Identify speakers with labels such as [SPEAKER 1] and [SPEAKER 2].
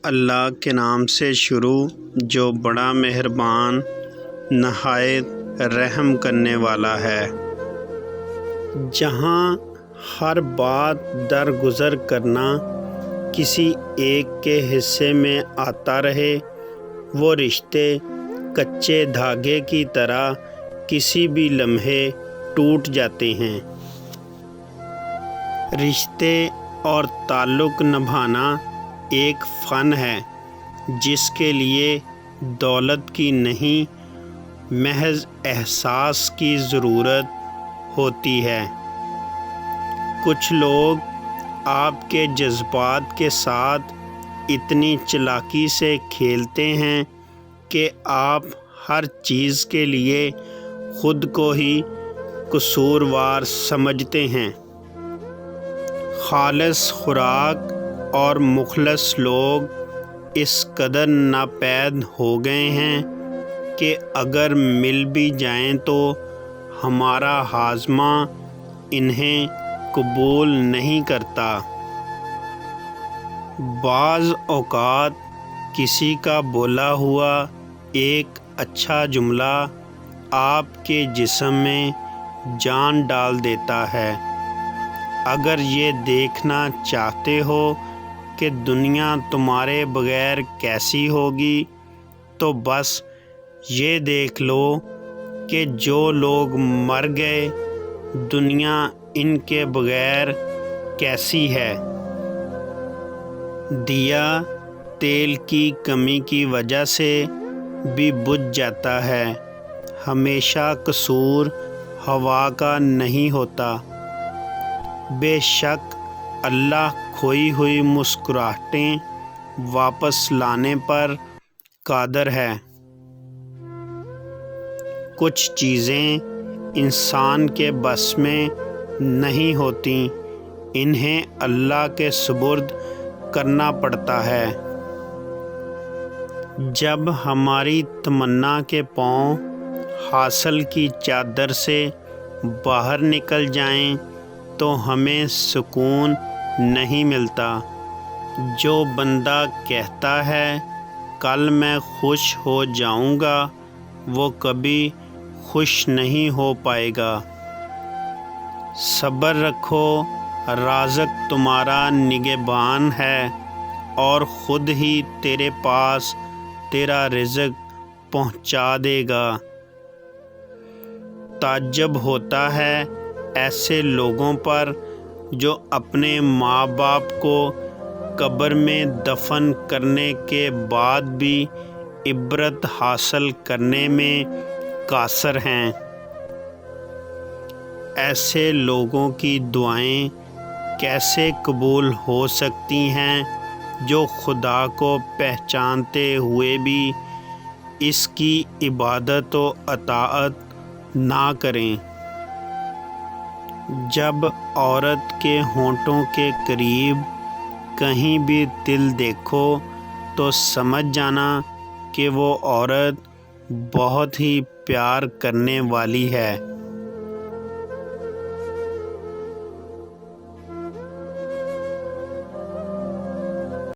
[SPEAKER 1] اللہ کے نام سے شروع جو بڑا مہربان نہایت رحم کرنے والا ہے۔ جہاں ہر بات درگزر کرنا کسی ایک کے حصے میں آتا رہے، وہ رشتے کچے دھاگے کی طرح کسی بھی لمحے ٹوٹ جاتے ہیں۔ رشتے اور تعلق نبھانا ایک فن ہے جس کے لیے دولت کی نہیں، محض احساس کی ضرورت ہوتی ہے۔ کچھ لوگ آپ کے جذبات کے ساتھ اتنی چالاکی سے کھیلتے ہیں کہ آپ ہر چیز کے لیے خود کو ہی قصوروار سمجھتے ہیں۔ خالص خوراک اور مخلص لوگ اس قدر ناپید ہو گئے ہیں کہ اگر مل بھی جائیں تو ہمارا ہاضمہ انہیں قبول نہیں کرتا۔ بعض اوقات کسی کا بولا ہوا ایک اچھا جملہ آپ کے جسم میں جان ڈال دیتا ہے۔ اگر یہ دیکھنا چاہتے ہو کہ دنیا تمہارے بغیر کیسی ہوگی تو بس یہ دیکھ لو کہ جو لوگ مر گئے، دنیا ان کے بغیر کیسی ہے۔ دیا تیل کی کمی کی وجہ سے بھی بجھ جاتا ہے۔ ہمیشہ قصور ہوا کا نہیں ہوتا۔ بے شک اللہ کھوئی ہوئی مسکراہٹیں واپس لانے پر قادر ہے۔ کچھ چیزیں انسان کے بس میں نہیں ہوتیں، انہیں اللہ کے سپرد کرنا پڑتا ہے۔ جب ہماری تمنا کے پاؤں حاصل کی چادر سے باہر نکل جائیں تو ہمیں سکون نہیں ملتا۔ جو بندہ کہتا ہے کل میں خوش ہو جاؤں گا، وہ کبھی خوش نہیں ہو پائے گا۔ صبر رکھو، رازق تمہارا نگہبان ہے اور خود ہی تیرے پاس تیرا رزق پہنچا دے گا۔ تعجب ہوتا ہے ایسے لوگوں پر جو اپنے ماں باپ کو قبر میں دفن کرنے کے بعد بھی عبرت حاصل کرنے میں قاصر ہیں۔ ایسے لوگوں کی دعائیں کیسے قبول ہو سکتی ہیں جو خدا کو پہچانتے ہوئے بھی اس کی عبادت و اطاعت نہ کریں۔ جب عورت کے ہونٹوں کے قریب کہیں بھی تل دیکھو تو سمجھ جانا کہ وہ عورت بہت ہی پیار کرنے والی ہے۔